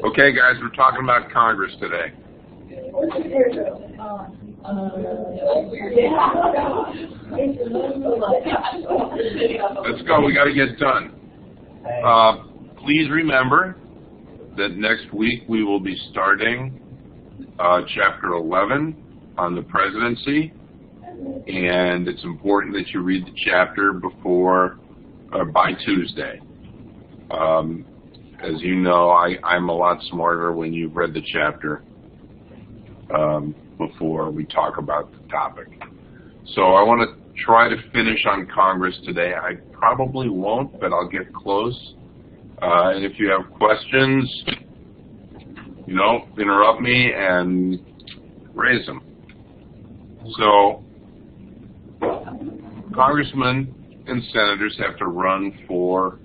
Okay, guys, we're talking about Congress today. Let's go. We got to get done. Please remember that next week we will be starting Chapter 11 on the presidency, and it's important that you read the chapter by Tuesday. As you know, I'm a lot smarter when you've read the chapter before we talk about the topic. So I want to try to finish on Congress today. I probably won't, but I'll get close. And if you have questions, interrupt me and raise them. So congressmen and senators have to run for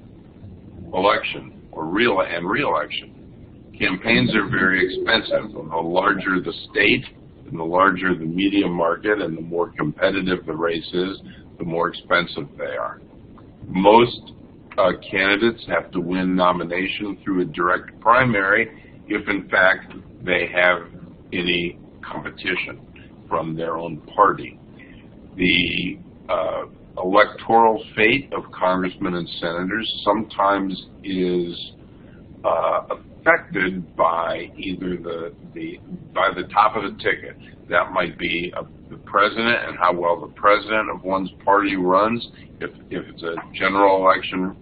election or re-election. Campaigns are very expensive. The larger the state and the larger the media market and the more competitive the race is, the more expensive they are. Most candidates have to win nomination through a direct primary if, in fact, they have any competition from their own party. The electoral fate of congressmen and senators sometimes is affected by either by the top of the ticket. That might be the president and how well the president of one's party runs. If it's a general election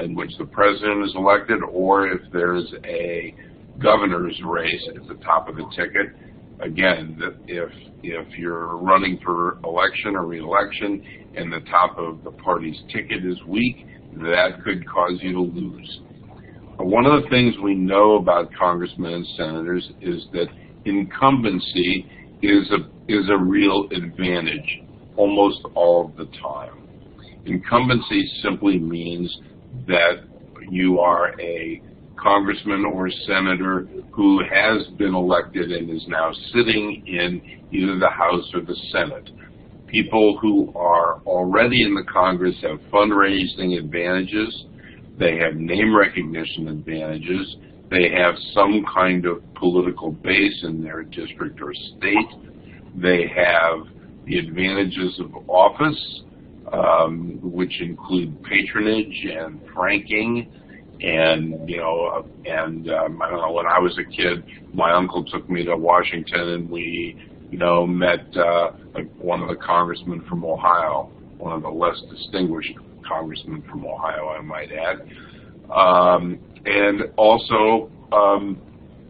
in which the president is elected, or if there's a governor's race at the top of the ticket. Again, if you're running for election or re-election and the top of the party's ticket is weak, that could cause you to lose. One of the things we know about congressmen and senators is that incumbency is a real advantage almost all of the time. Incumbency simply means that you are a congressman or senator who has been elected and is now sitting in either the House or the Senate. People who are already in the Congress have fundraising advantages. They have name recognition advantages. They have some kind of political base in their district or state. They have the advantages of office, which include patronage and franking. And I don't know, when I was a kid, my uncle took me to Washington and we, met one of the congressmen from Ohio, one of the less distinguished congressmen from Ohio, I might add. And also,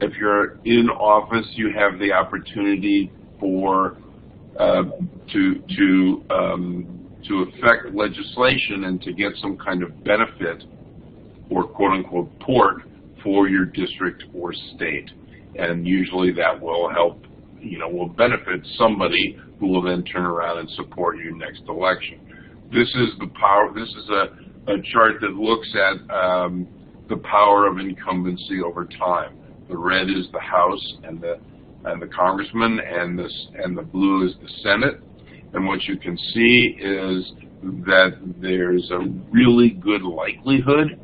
if you're in office, you have the opportunity to affect legislation and to get some kind of benefit or quote-unquote port for your district or state. And usually that will help, will benefit somebody who will then turn around and support your next election. This is the power. This is a chart that looks at the power of incumbency over time. The red is the House and the congressman, and the blue is the Senate. And what you can see is that there's a really good likelihood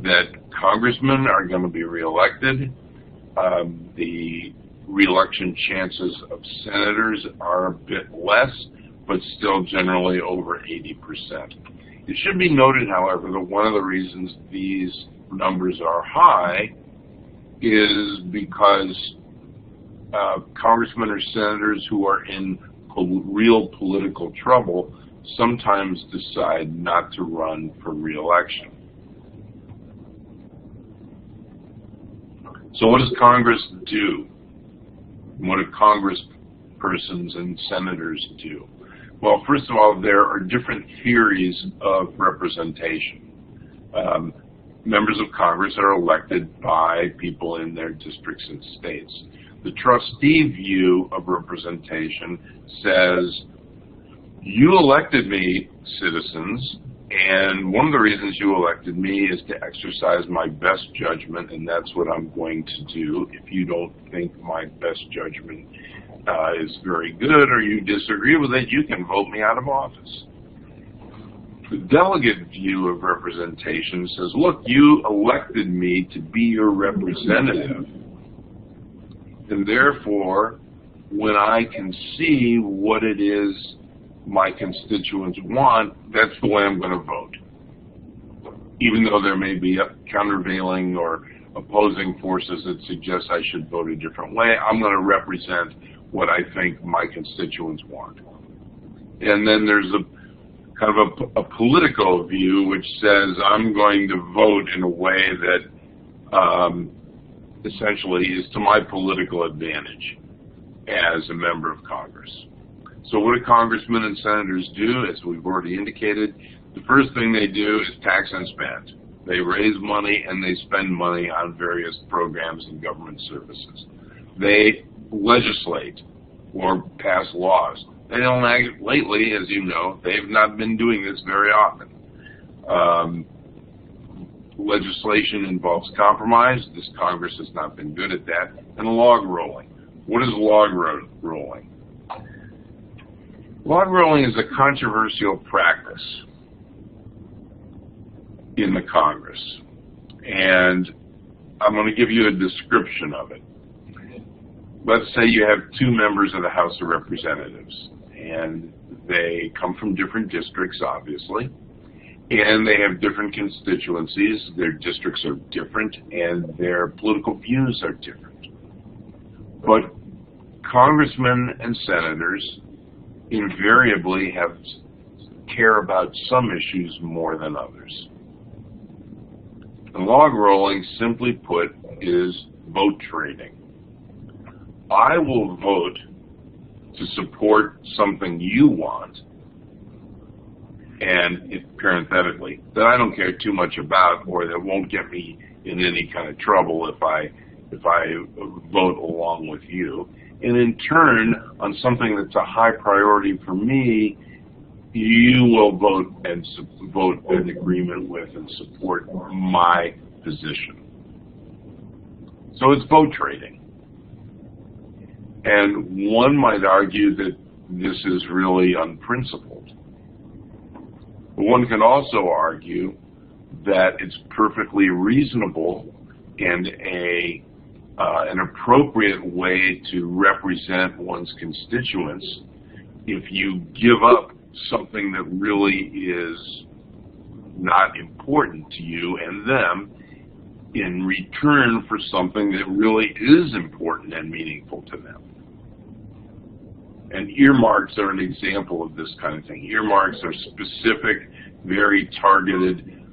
that congressmen are going to be reelected. The reelection chances of senators are a bit less, but still generally over 80%. It should be noted, however, that one of the reasons these numbers are high is because congressmen or senators who are in real political trouble sometimes decide not to run for re-election. So what does Congress do? What do congresspersons and senators do? Well, first of all, there are different theories of representation. Members of Congress are elected by people in their districts and states. The trustee view of representation says, you elected me, citizens, and one of the reasons you elected me is to exercise my best judgment, and that's what I'm going to do. If you don't think my best judgment is very good or you disagree with it, you can vote me out of office. The delegate view of representation says, look, you elected me to be your representative, and therefore, when I can see what it is my constituents want, that's the way I'm going to vote. Even though there may be countervailing or opposing forces that suggest I should vote a different way, I'm going to represent what I think my constituents want. And then there's a kind of a political view which says I'm going to vote in a way that essentially is to my political advantage as a member of Congress. So what do congressmen and senators do? As we've already indicated, the first thing they do is tax and spend. They raise money and they spend money on various programs and government services. They legislate or pass laws. They don't act lately, as you know. They've not been doing this very often. Legislation involves compromise. This Congress has not been good at that. And log rolling. What is log rolling? Log rolling is a controversial practice in the Congress. And I'm going to give you a description of it. Let's say you have two members of the House of Representatives, and they come from different districts, obviously, and they have different constituencies. Their districts are different, and their political views are different. But congressmen and senators invariably care about some issues more than others. And log rolling, simply put, is vote trading. I will vote to support something you want, and parenthetically, that I don't care too much about, or that won't get me in any kind of trouble if I vote along with you. And in turn, on something that's a high priority for me, you will vote in agreement with and support my position. So it's vote trading. And one might argue that this is really unprincipled. But one can also argue that it's perfectly reasonable and an appropriate way to represent one's constituents if you give up something that really is not important to you and them in return for something that really is important and meaningful to them. And earmarks are an example of this kind of thing. Earmarks are specific, very targeted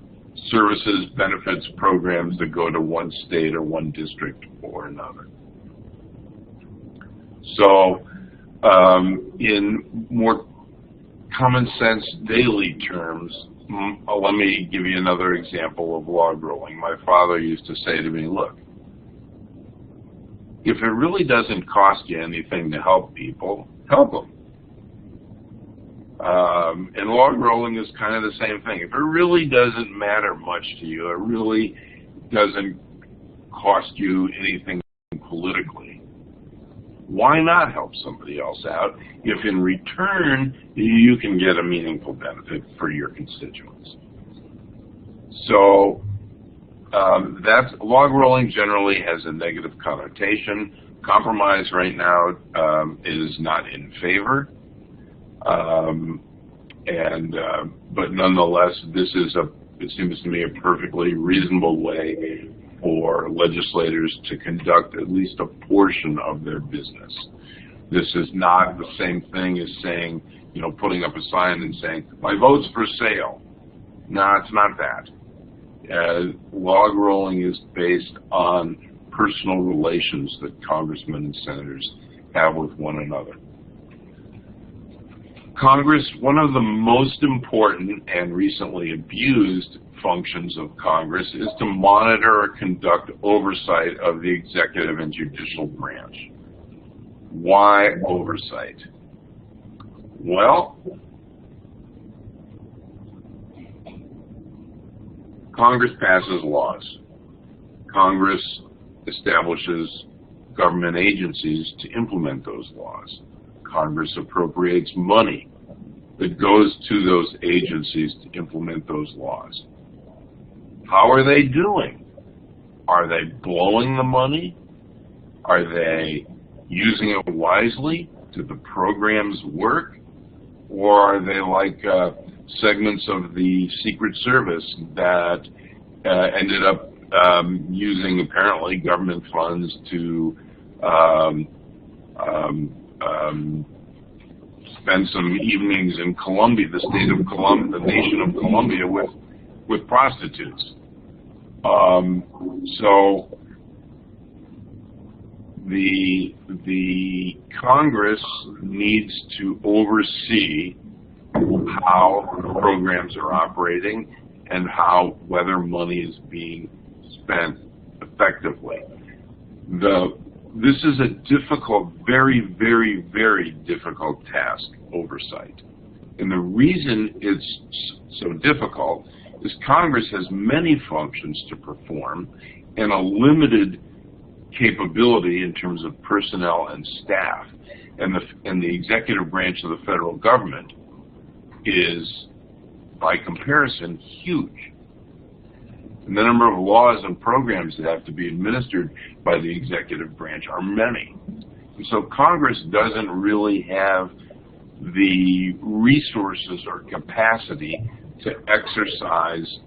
services, benefits, programs that go to one state or one district or another. So in more common sense daily terms, let me give you another example of log rolling. My father used to say to me, look, if it really doesn't cost you anything to help people, help them. And log rolling is kind of the same thing. If it really doesn't matter much to you, it really doesn't cost you anything politically, why not help somebody else out if in return you can get a meaningful benefit for your constituents? So log rolling generally has a negative connotation. Compromise right now is not in favor, but nonetheless, it seems to me a perfectly reasonable way for legislators to conduct at least a portion of their business. This is not the same thing as saying, putting up a sign and saying, my vote's for sale. No, it's not that. Log rolling is based on personal relations that congressmen and senators have with one another. Congress, one of the most important and recently abused functions of Congress is to monitor or conduct oversight of the executive and judicial branch. Why oversight? Well, Congress passes laws. Congress establishes government agencies to implement those laws. Congress appropriates money that goes to those agencies to implement those laws. How are they doing? Are they blowing the money? Are they using it wisely? Do the programs work? Or are they like segments of the Secret Service that ended up using apparently government funds to spend some evenings in Colombia, the state of Colombia, the nation of Colombia, with prostitutes. So the Congress needs to oversee how programs are operating and whether money is being spent effectively. This is a difficult, very, very, very difficult task, oversight. And the reason it's so difficult is Congress has many functions to perform and a limited capability in terms of personnel and staff. And the executive branch of the federal government is, by comparison, huge. And the number of laws and programs that have to be administered by the executive branch are many. And so Congress doesn't really have the resources or capacity to exercise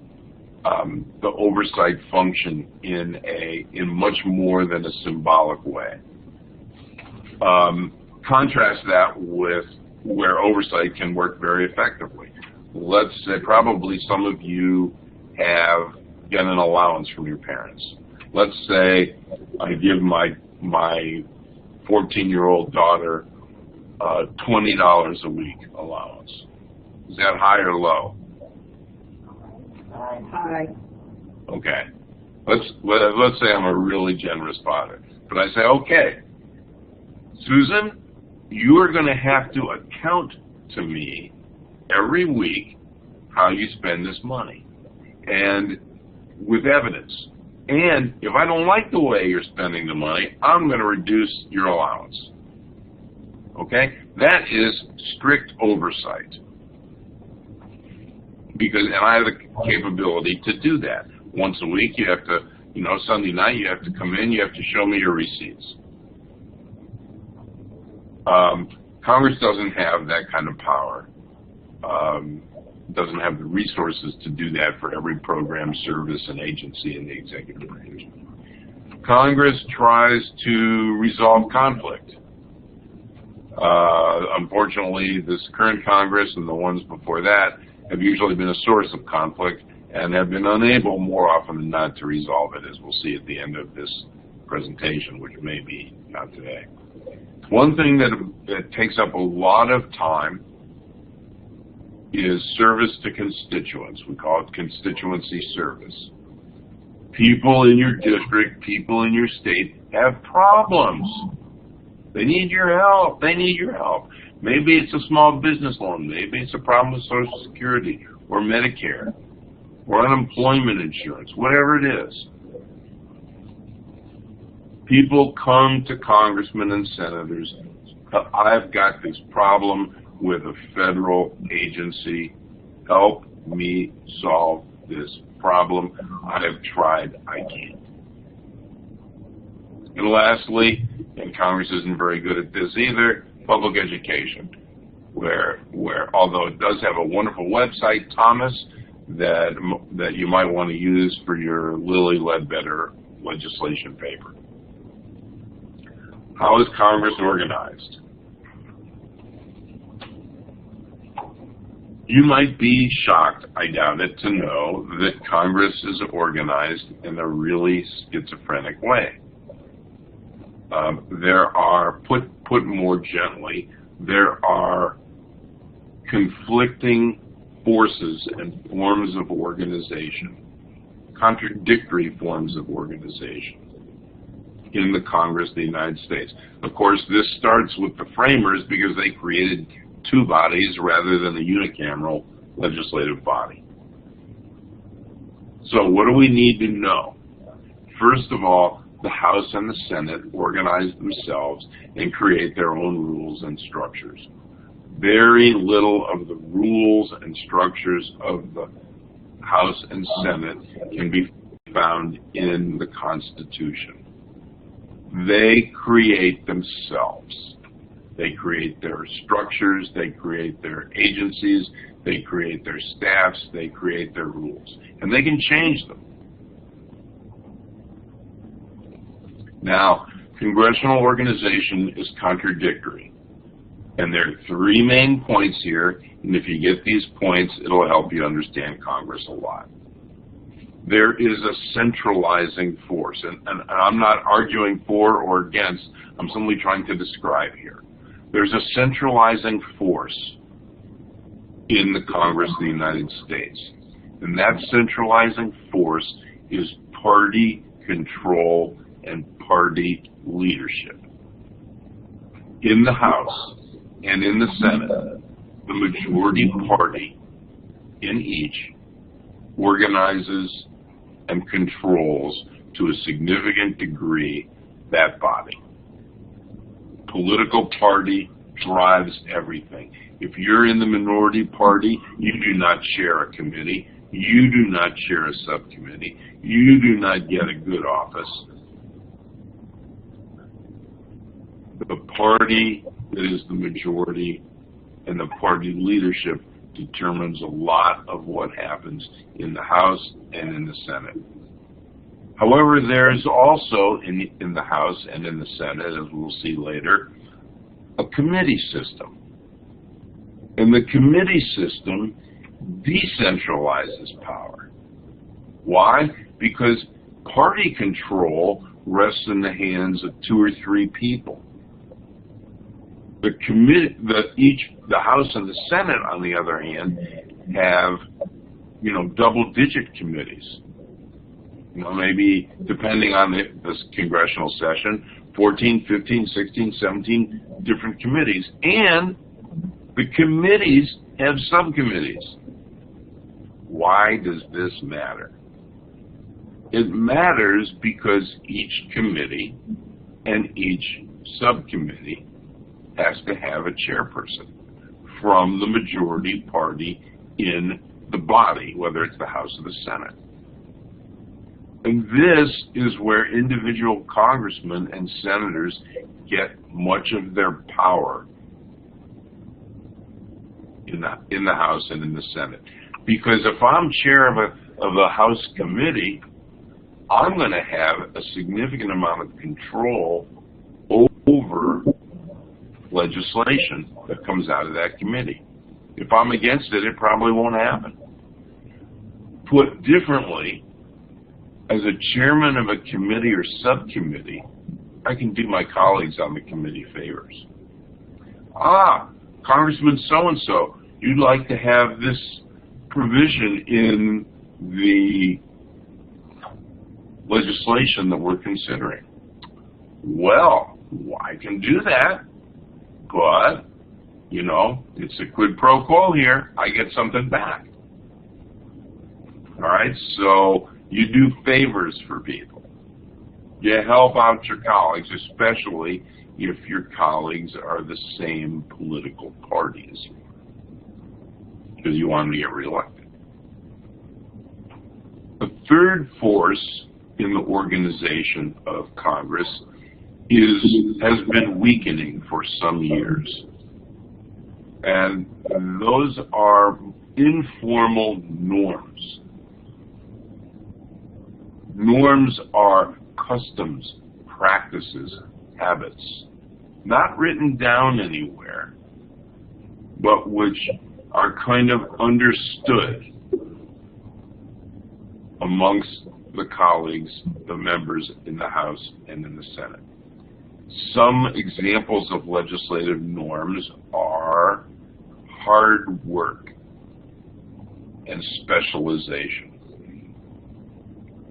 the oversight function in much more than a symbolic way. Contrast that with where oversight can work very effectively. Let's say probably some of you have get an allowance from your parents. Let's say I give my 14-year-old daughter $20 a week allowance. Is that high or low? High. Okay. Let's say I'm a really generous father. But I say, okay, Susan, you are going to have to account to me every week how you spend this money. And with evidence. And if I don't like the way you're spending the money, I'm going to reduce your allowance. Okay? That is strict oversight. And I have the capability to do that. Once a week, you have to, Sunday night, you have to come in, you have to show me your receipts. Congress doesn't have that kind of power. Doesn't have the resources to do that for every program, service, and agency in the executive branch. Congress tries to resolve conflict. Unfortunately, this current Congress and the ones before that have usually been a source of conflict and have been unable more often than not to resolve it, as we'll see at the end of this presentation, which may be not today. One thing that takes up a lot of time is service to constituents. We call it constituency service. People in your district, people in your state have problems. They need your help. They need your help. Maybe it's a small business loan. Maybe it's a problem with Social Security or Medicare or unemployment insurance, whatever it is. People come to congressmen and senators. I've got this problem with a federal agency. Help me solve this problem. I have tried. I can't. And lastly, and Congress isn't very good at this either, public education, where although it does have a wonderful website, Thomas, that you might want to use for your Lilly Ledbetter legislation paper. How is Congress organized? You might be shocked, I doubt it, to know that Congress is organized in a really schizophrenic way. There are, put more gently, there are conflicting forces and forms of organization, contradictory forms of organization in the Congress of the United States. Of course, this starts with the framers because they created two bodies rather than a unicameral legislative body. So what do we need to know? First of all, the House and the Senate organize themselves and create their own rules and structures. Very little of the rules and structures of the House and Senate can be found in the Constitution. They create themselves. They create their structures, they create their agencies, they create their staffs, they create their rules. And they can change them. Now, congressional organization is contradictory. And there are three main points here, and if you get these points, it'll help you understand Congress a lot. There is a centralizing force, and I'm not arguing for or against, I'm simply trying to describe here. There's a centralizing force in the Congress of the United States, and that centralizing force is party control and party leadership. In the House and in the Senate, the majority party in each organizes and controls to a significant degree that body. Political party drives everything. If you're in the minority party, you do not chair a committee, you do not chair a subcommittee, you do not get a good office. The party that is the majority and the party leadership determines a lot of what happens in the House and in the Senate. However, there is also in the House and in the Senate, as we'll see later, a committee system. And the committee system decentralizes power. Why? Because party control rests in the hands of 2 or 3 people. The House and the Senate, on the other hand, have, double-digit committees. Maybe, depending on this congressional session, 14, 15, 16, 17 different committees. And the committees have subcommittees. Why does this matter? It matters because each committee and each subcommittee has to have a chairperson from the majority party in the body, whether it's the House or the Senate. And this is where individual congressmen and senators get much of their power in the House and in the Senate. Because if I'm chair of a House committee, I'm going to have a significant amount of control over legislation that comes out of that committee. If I'm against it, it probably won't happen. Put differently, as a chairman of a committee or subcommittee, I can do my colleagues on the committee favors. Congressman so-and-so, you'd like to have this provision in the legislation that we're considering. Well, I can do that, but, it's a quid pro quo here. I get something back. All right, so you do favors for people. You help out your colleagues, especially if your colleagues are the same political party as you, because you want them to get reelected. The third force in the organization of Congress has been weakening for some years. And those are informal norms. Norms are customs, practices, habits, not written down anywhere, but which are kind of understood amongst the colleagues, the members in the House and in the Senate. Some examples of legislative norms are hard work and specialization.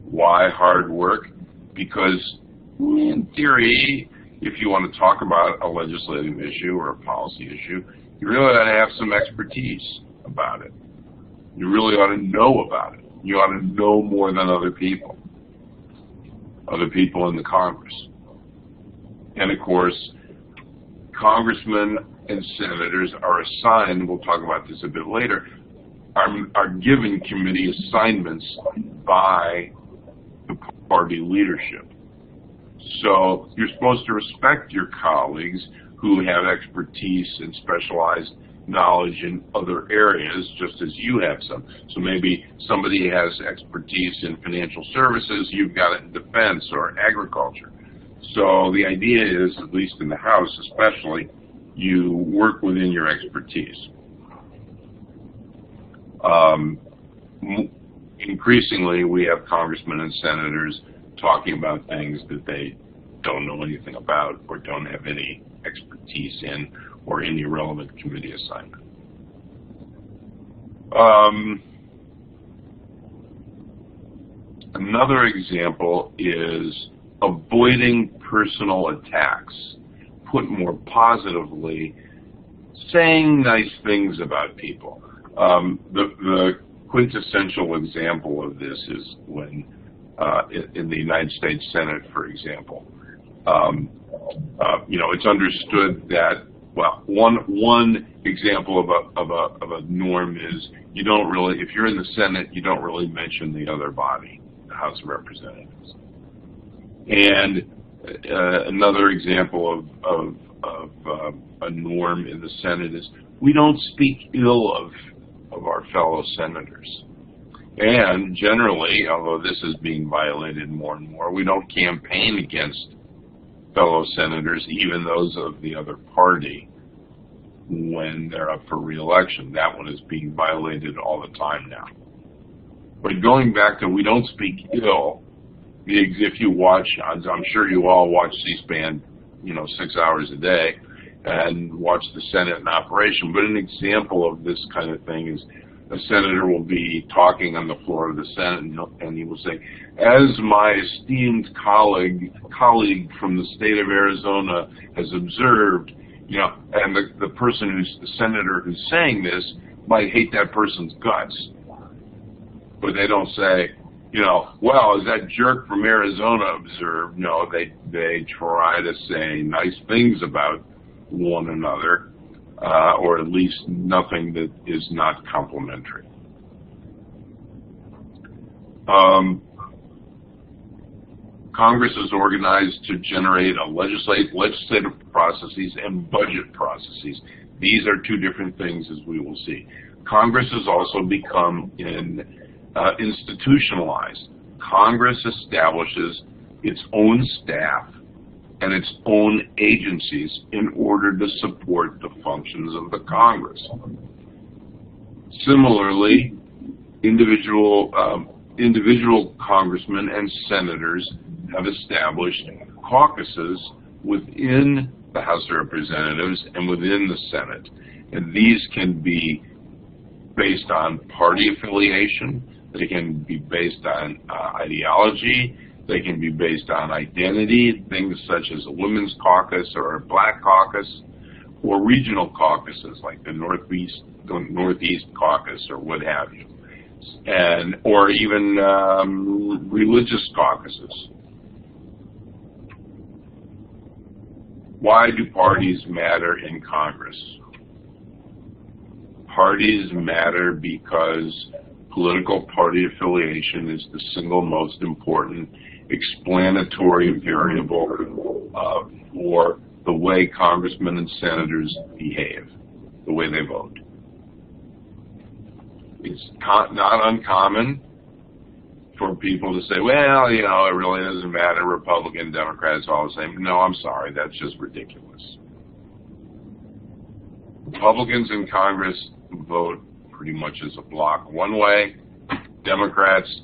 Why hard work? Because in theory, if you want to talk about a legislative issue or a policy issue, you really ought to have some expertise about it. You really ought to know about it. You ought to know more than other people in the Congress. And of course, congressmen and senators are assigned, we'll talk about this a bit later, are given committee assignments by the party leadership. So you're supposed to respect your colleagues who have expertise and specialized knowledge in other areas, just as you have some. So maybe somebody has expertise in financial services, you've got it in defense or agriculture. So the idea is, at least in the House especially, you work within your expertise. Increasingly, we have congressmen and senators talking about things that they don't know anything about or don't have any expertise in or any relevant committee assignment. Another example is avoiding personal attacks. Put more positively, saying nice things about people. The quintessential example of this is when, in the United States Senate, for example, it's understood that, well, one example of a norm is you don't really, if you're in the Senate, you don't really mention the other body, the House of Representatives. And another example of a norm in the Senate is we don't speak ill of our fellow senators. And generally, although this is being violated more and more, we don't campaign against fellow senators, even those of the other party, when they're up for re-election. That one is being violated all the time now. But going back to we don't speak ill, if you watch, I'm sure you all watch C-SPAN, 6 hours a day, and watch the Senate in operation. But an example of this kind of thing is a senator will be talking on the floor of the Senate, and he will say, as my esteemed colleague from the state of Arizona has observed, and the person the senator who's saying this might hate that person's guts. But they don't say, well, as that jerk from Arizona observed. No, they try to say nice things about one another, or at least nothing that is not complimentary. Congress is organized to generate legislative processes and budget processes. These are two different things, as we will see. Congress has also become institutionalized. Congress establishes its own staff and its own agencies in order to support the functions of the Congress. Similarly, individual congressmen and senators have established caucuses within the House of Representatives and within the Senate. And these can be based on party affiliation, they can be based on ideology, they can be based on identity, things such as a women's caucus or a black caucus, or regional caucuses like the Northeast Caucus or what have you, or even religious caucuses. Why do parties matter in Congress? Parties matter because political party affiliation is the single most important explanatory variable for the way congressmen and senators behave, the way they vote. It's not uncommon for people to say, well, it really doesn't matter, Republican, Democrats, all the same. No, I'm sorry, that's just ridiculous. Republicans in Congress vote pretty much as a block one way. Democrats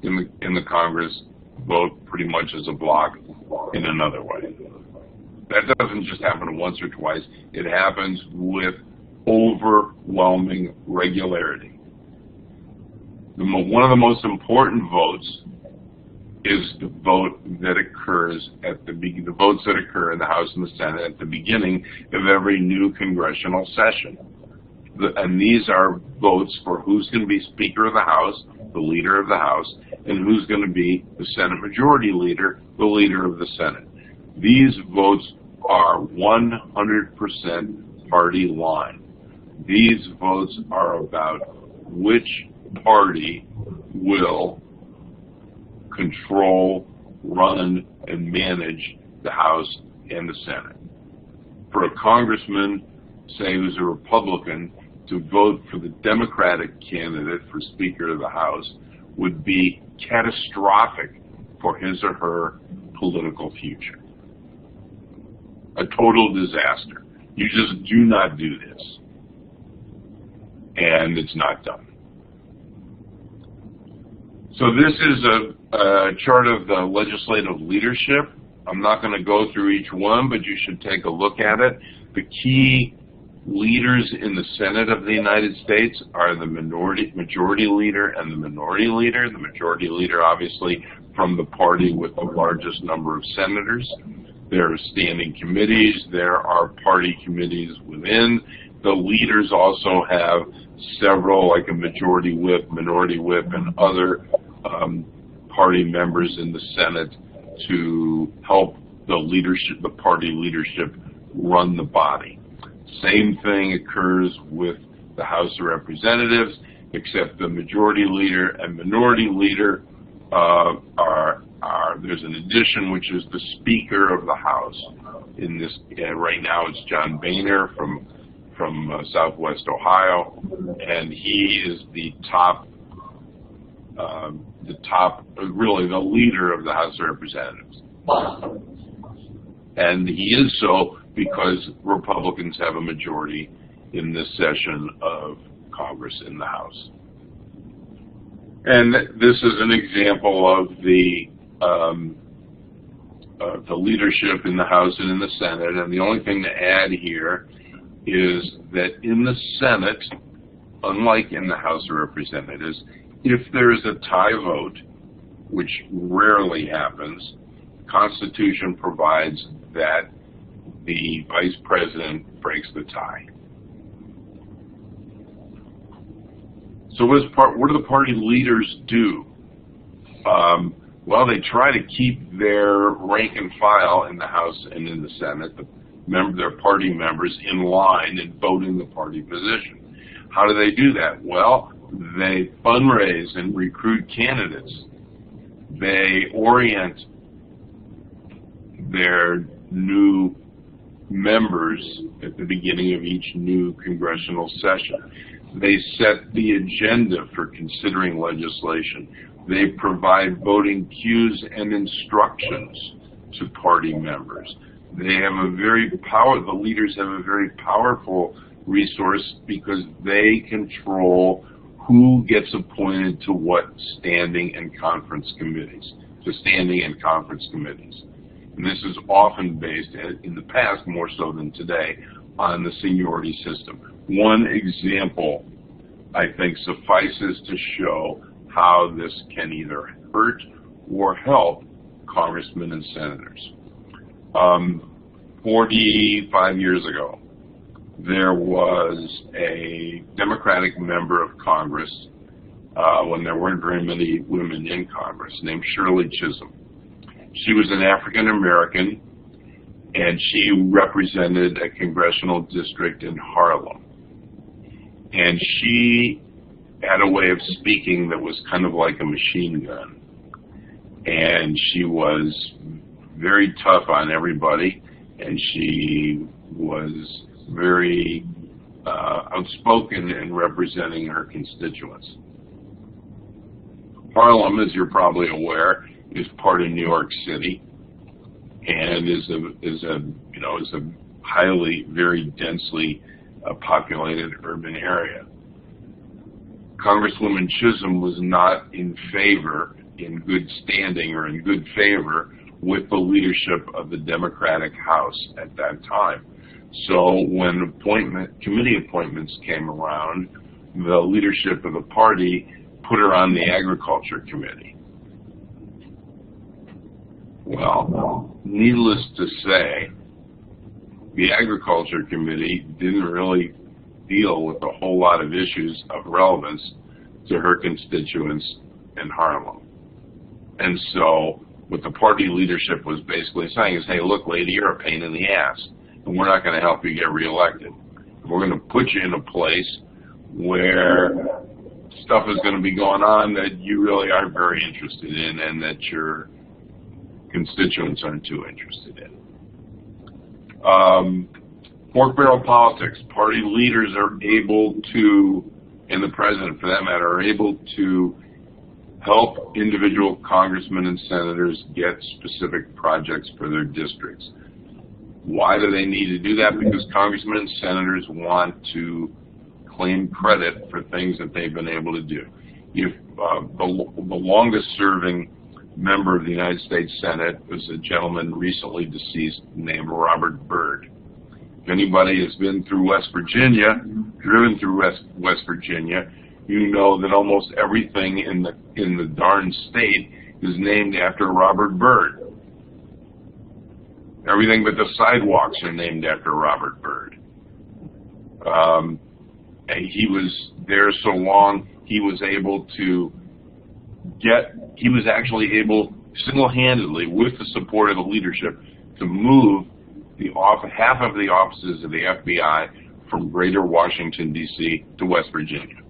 in the Congress vote pretty much as a block in another way. That doesn't just happen once or twice. It happens with overwhelming regularity. One of the most important votes is the vote that occurs the votes that occur in the House and the Senate at the beginning of every new congressional session. And these are votes for who's going to be Speaker of the House, the leader of the House, and who's going to be the Senate Majority Leader, the leader of the Senate. These votes are 100% party line. These votes are about which party will control, run, and manage the House and the Senate. For a congressman, say who's a Republican, to vote for the Democratic candidate for Speaker of the House would be catastrophic for his or her political future. A total disaster. You just do not do this. And it's not done. So this is a chart of the legislative leadership. I'm not going to go through each one, but you should take a look at it. The key leaders in the Senate of the United States are the majority leader and the minority leader. The majority leader, obviously, from the party with the largest number of senators. There are standing committees. There are party committees within. The leaders also have several, like a majority whip, minority whip, and other party members in the Senate to help the leadership, the party leadership, run the body. Same thing occurs with the House of Representatives, except the majority leader and minority leader there's an addition, which is the Speaker of the House. In this, right now, it's John Boehner from Southwest Ohio, and he is the really the leader of the House of Representatives. And he is so because Republicans have a majority in this session of Congress in the House. And this is an example of the leadership in the House and in the Senate. And the only thing to add here is that in the Senate, unlike in the House of Representatives, if there is a tie vote, which rarely happens, the Constitution provides that the Vice President breaks the tie. So what do the party leaders do? Well, they try to keep their rank and file in the House and in the Senate, their party members, in line and vote in the party position. How do they do that? Well, they fundraise and recruit candidates. They orient their new members at the beginning of each new congressional session. They set the agenda for considering legislation. They provide voting cues and instructions to party members. They have the leaders have a very powerful resource because they control who gets appointed to what standing and conference committees, And this is often based, in the past more so than today, on the seniority system. One example, I think, suffices to show how this can either hurt or help congressmen and senators. 45 years ago, there was a Democratic member of Congress, when there weren't very many women in Congress, named Shirley Chisholm. She was an African American, and she represented a congressional district in Harlem. And she had a way of speaking that was kind of like a machine gun. And she was very tough on everybody, and she was very outspoken in representing her constituents. Harlem, as you're probably aware, is part of New York City, and is a highly, very densely populated urban area. Congresswoman Chisholm was not in good standing or in good favor with the leadership of the Democratic House at that time. So when committee appointments came around, the leadership of the party put her on the Agriculture Committee. Well, needless to say, the Agriculture Committee didn't really deal with a whole lot of issues of relevance to her constituents in Harlem. And so what the party leadership was basically saying is, hey, look, lady, you're a pain in the ass, and we're not going to help you get reelected. We're going to put you in a place where stuff is going to be going on that you really aren't very interested in and that your constituents aren't too interested in. Pork barrel politics. Party leaders are able to, and the president for that matter, are able to help individual congressmen and senators get specific projects for their districts. Why do they need to do that? Because congressmen and senators want to claim credit for things that they've been able to do. If the longest-serving member of the United States Senate was a gentleman recently deceased named Robert Byrd. If anybody has been through West Virginia, driven through West Virginia, you know that almost everything in the darn state is named after Robert Byrd. Everything but the sidewalks are named after Robert Byrd. And he was there so long, he was actually able, single-handedly, with the support of the leadership, to move half of the offices of the FBI from Greater Washington, D.C. to West Virginia.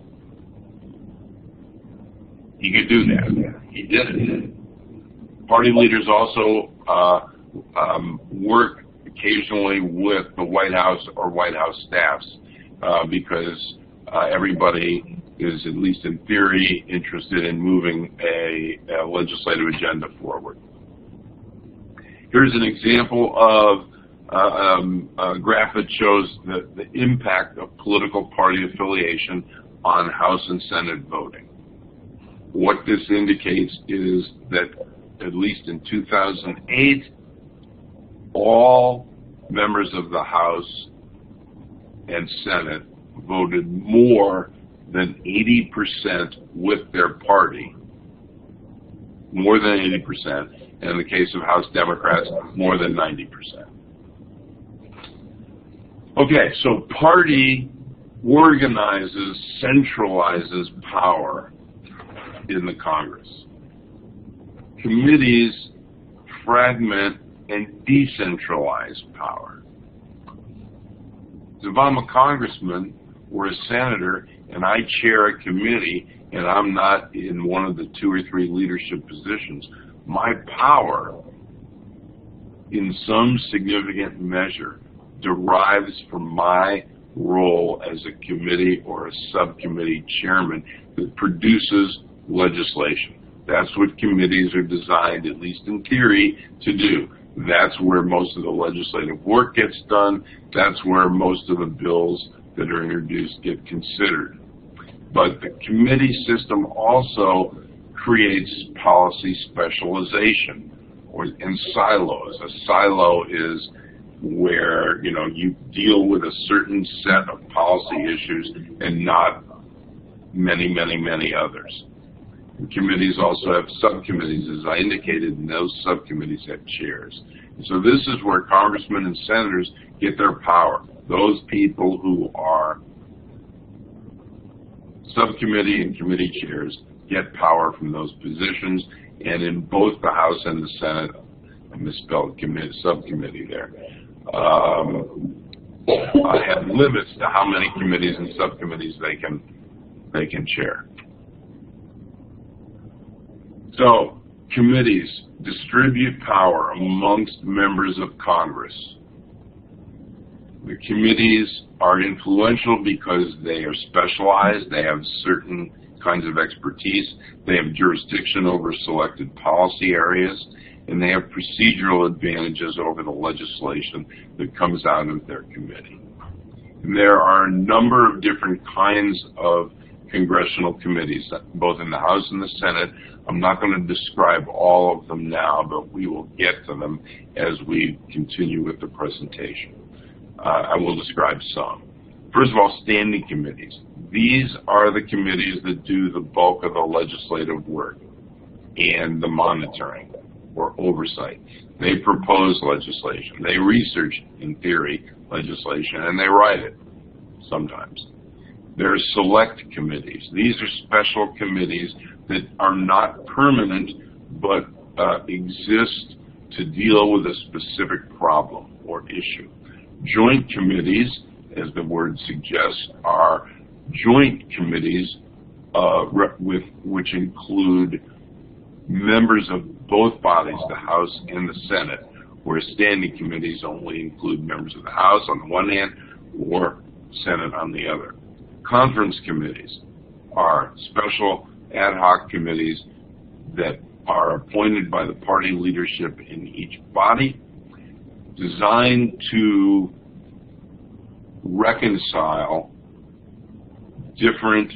He could do that. He did it. Party leaders also work occasionally with the White House or White House staffs because everybody is, at least in theory, interested in moving a legislative agenda forward. Here's an example of a graph that shows the impact of political party affiliation on House and Senate voting. What this indicates is that, at least in 2008, all members of the House and Senate voted more than 80% with their party, more than 80%, and in the case of House Democrats, more than 90%. Okay, so party organizes, centralizes power in the Congress. Committees fragment and decentralize power. If I'm a congressman or a senator and I chair a committee and I'm not in one of the 2 or 3 leadership positions, my power in some significant measure derives from my role as a committee or a subcommittee chairman that produces legislation. That's what committees are designed, at least in theory, to do. That's where most of the legislative work gets done. That's where most of the bills that are introduced get considered. But the committee system also creates policy specialization and silos. A silo is where you deal with a certain set of policy issues and not many, many, many others. And committees also have subcommittees, as I indicated, and those subcommittees have chairs. And so this is where congressmen and senators get their power. Those people who are subcommittee and committee chairs get power from those positions, and in both the House and the Senate, I misspelled subcommittee there, have limits to how many committees and subcommittees they can chair. So, committees distribute power amongst members of Congress. The committees are influential because they are specialized, they have certain kinds of expertise, they have jurisdiction over selected policy areas, and they have procedural advantages over the legislation that comes out of their committee. And there are a number of different kinds of congressional committees, both in the House and the Senate. I'm not going to describe all of them now, but we will get to them as we continue with the presentation. I will describe some. First of all, standing committees. These are the committees that do the bulk of the legislative work and the monitoring or oversight. They propose legislation. They research, in theory, legislation, and they write it sometimes. There are select committees. These are special committees that are not permanent but exist to deal with a specific problem or issue. Joint committees, as the word suggests, are joint committees which include members of both bodies, the House and the Senate, where standing committees only include members of the House on the one hand or Senate on the other. Conference committees are special ad hoc committees that are appointed by the party leadership in each body, designed to reconcile different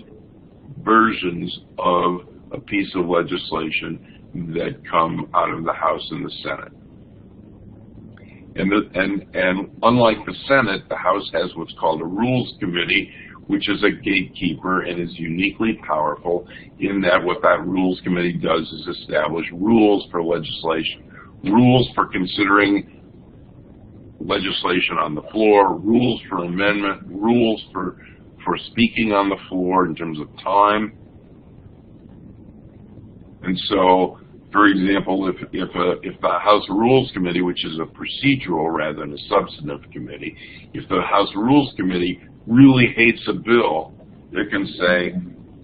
versions of a piece of legislation that come out of the House and the Senate. And unlike the Senate, the House has what's called a Rules Committee, which is a gatekeeper and is uniquely powerful in that what that Rules Committee does is establish rules for legislation, rules for considering legislation on the floor, rules for amendment, rules for speaking on the floor in terms of time. And so, for example, if the House Rules Committee, which is a procedural rather than a substantive committee, if the House Rules Committee really hates a bill, it can say,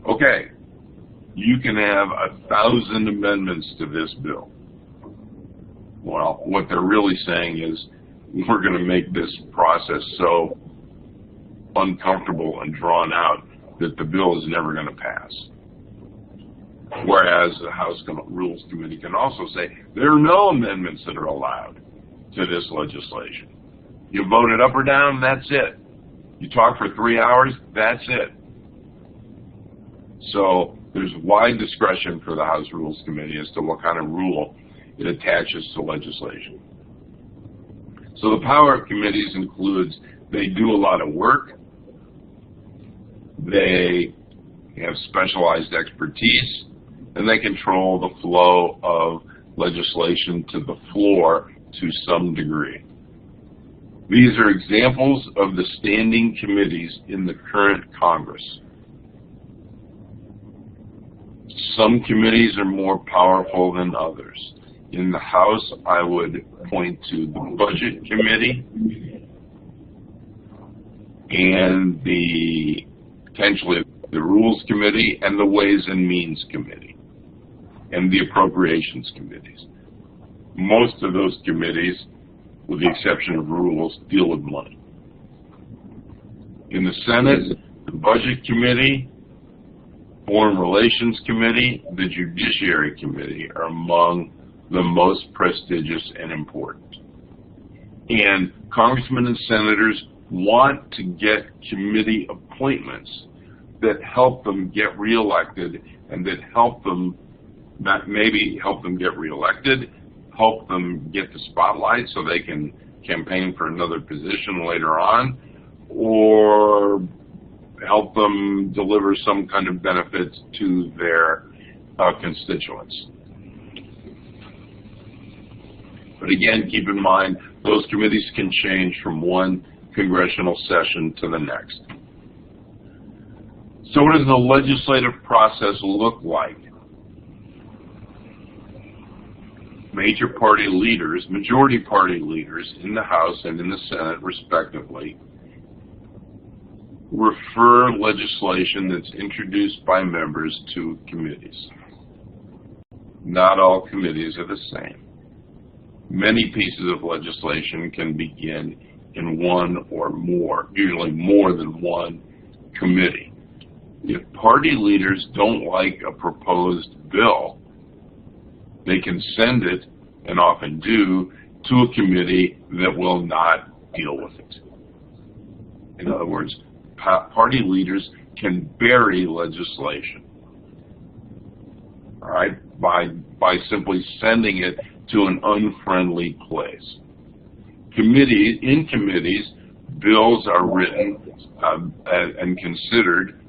okay, you can have 1,000 amendments to this bill. Well, what they're really saying is, we're going to make this process so uncomfortable and drawn out that the bill is never going to pass. Whereas the House Rules Committee can also say, there are no amendments that are allowed to this legislation. You vote it up or down, that's it. You talk for 3 hours, that's it. So there's wide discretion for the House Rules Committee as to what kind of rule it attaches to legislation. So the power of committees includes they do a lot of work, they have specialized expertise, and they control the flow of legislation to the floor to some degree. These are examples of the standing committees in the current Congress. Some committees are more powerful than others. In the House, I would point to the Budget Committee and potentially the Rules Committee and the Ways and Means Committee and the Appropriations Committees. Most of those committees, with the exception of Rules, deal with money. In the Senate, the Budget Committee, Foreign Relations Committee, the Judiciary Committee are among the most prestigious and important. And congressmen and senators want to get committee appointments that help them get reelected and that help them get reelected, help them get the spotlight so they can campaign for another position later on, or help them deliver some kind of benefits to their constituents. But again, keep in mind, those committees can change from one congressional session to the next. So what does the legislative process look like? Major party leaders, majority party leaders in the House and in the Senate, respectively, refer legislation that's introduced by members to committees. Not all committees are the same. Many pieces of legislation can begin in one or more, usually more than one committee. If party leaders don't like a proposed bill, they can send it, and often do, to a committee that will not deal with it. In other words, party leaders can bury legislation, all right, by simply sending it to an unfriendly place. In committees, bills are written and considered.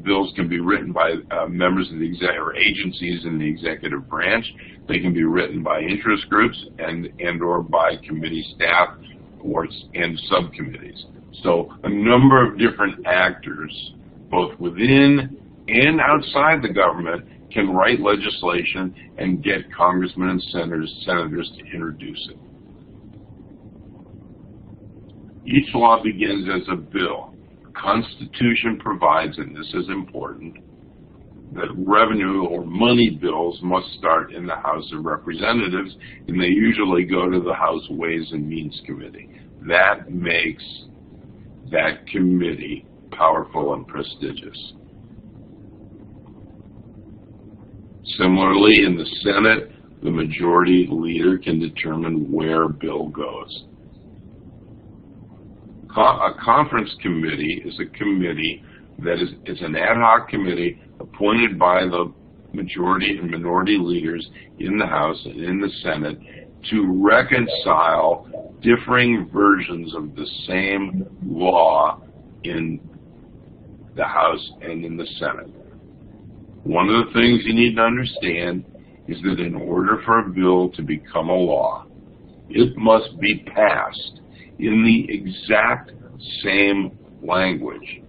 Bills can be written by members of the or agencies in the executive branch. They can be written by interest groups and/or by committee staff and subcommittees. So a number of different actors, both within and outside the government, can write legislation and get congressmen and senators to introduce it. Each law begins as a bill. The Constitution provides, and this is important, that revenue or money bills must start in the House of Representatives, and they usually go to the House Ways and Means Committee. That makes that committee powerful and prestigious. Similarly, in the Senate, the majority leader can determine where a bill goes. A conference committee is a committee that is an ad hoc committee appointed by the majority and minority leaders in the House and in the Senate to reconcile differing versions of the same law in the House and in the Senate. One of the things you need to understand is that in order for a bill to become a law, it must be passed in the exact same language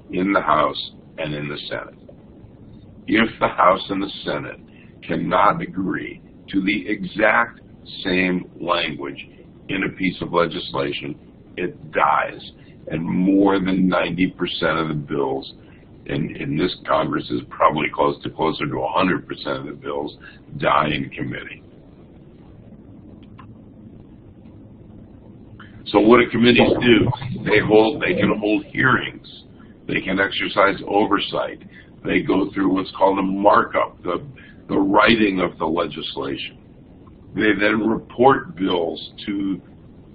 in the House and in the Senate. If the House and the Senate cannot agree to the exact same language in a piece of legislation, it dies. And more than 90% of the bills in this Congress is probably closer to 100% of the bills die in committee. So what do committees do? They can hold hearings. They can exercise oversight. They go through what's called a markup, the writing of the legislation. They then report bills to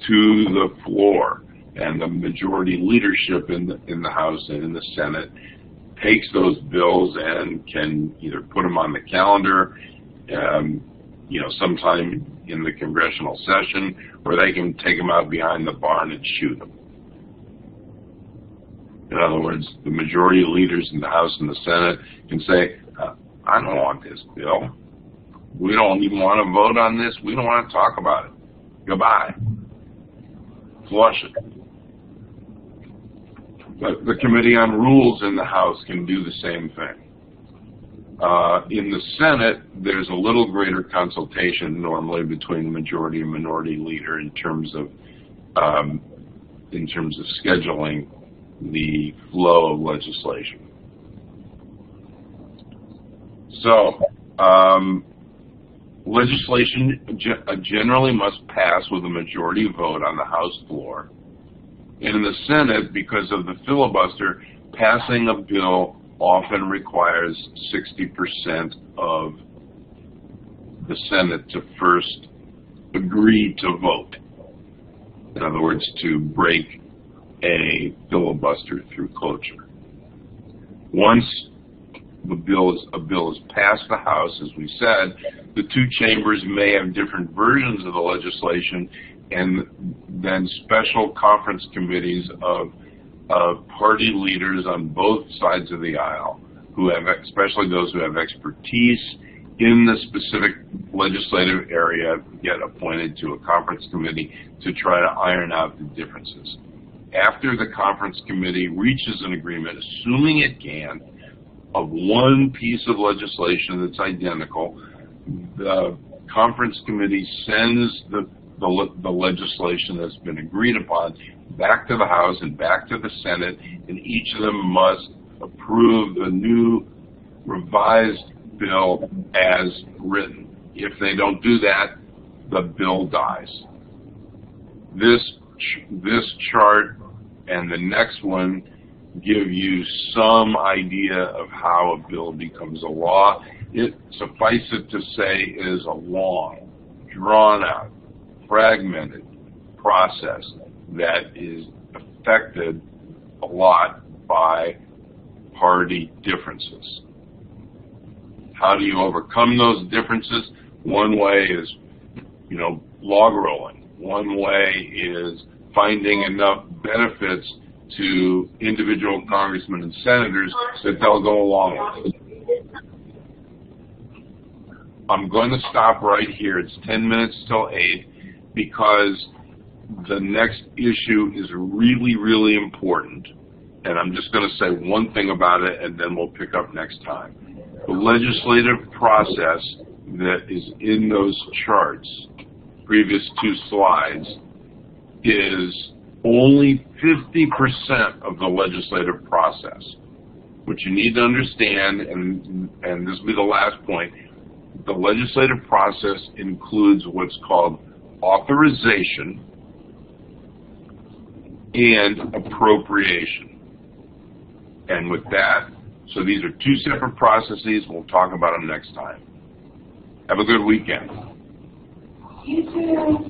the floor, and the majority leadership in the House and in the Senate takes those bills and can either put them on the calendar, sometime in the congressional session, or they can take them out behind the barn and shoot them. In other words, the majority leaders in the House and the Senate can say, I don't want this bill. We don't even want to vote on this. We don't want to talk about it. Goodbye. Flush it. But the Committee on Rules in the House can do the same thing. In the Senate, there's a little greater consultation normally between the majority and minority leader in terms of scheduling the flow of legislation. So, legislation generally must pass with a majority vote on the House floor. And in the Senate, because of the filibuster, passing a bill often requires 60% of the Senate to first agree to vote. In other words, to break a filibuster through cloture. Once a bill is passed the House, as we said, the two chambers may have different versions of the legislation, and then special conference committees of party leaders on both sides of the aisle, who have, especially those who have expertise in the specific legislative area, get appointed to a conference committee to try to iron out the differences. After the conference committee reaches an agreement, assuming it can, of one piece of legislation that's identical, the conference committee sends the legislation that's been agreed upon back to the House and back to the Senate, and each of them must approve the new revised bill as written. If they don't do that, the bill dies. This chart and the next one give you some idea of how a bill becomes a law. It, suffice it to say, is a long, drawn-out, fragmented process that is affected a lot by party differences. How do you overcome those differences? One way is, log rolling. One way is finding enough benefits to individual congressmen and senators that they'll go along with it. I'm going to stop right here. It's 10 minutes till 8 because the next issue is really, really important. And I'm just going to say one thing about it, and then we'll pick up next time. The legislative process that is in those charts, previous two slides, is only 50% of the legislative process. What you need to understand, and this will be the last point, the legislative process includes what's called authorization and appropriation. And with that, so these are two separate processes. We'll talk about them next time. Have a good weekend. You too.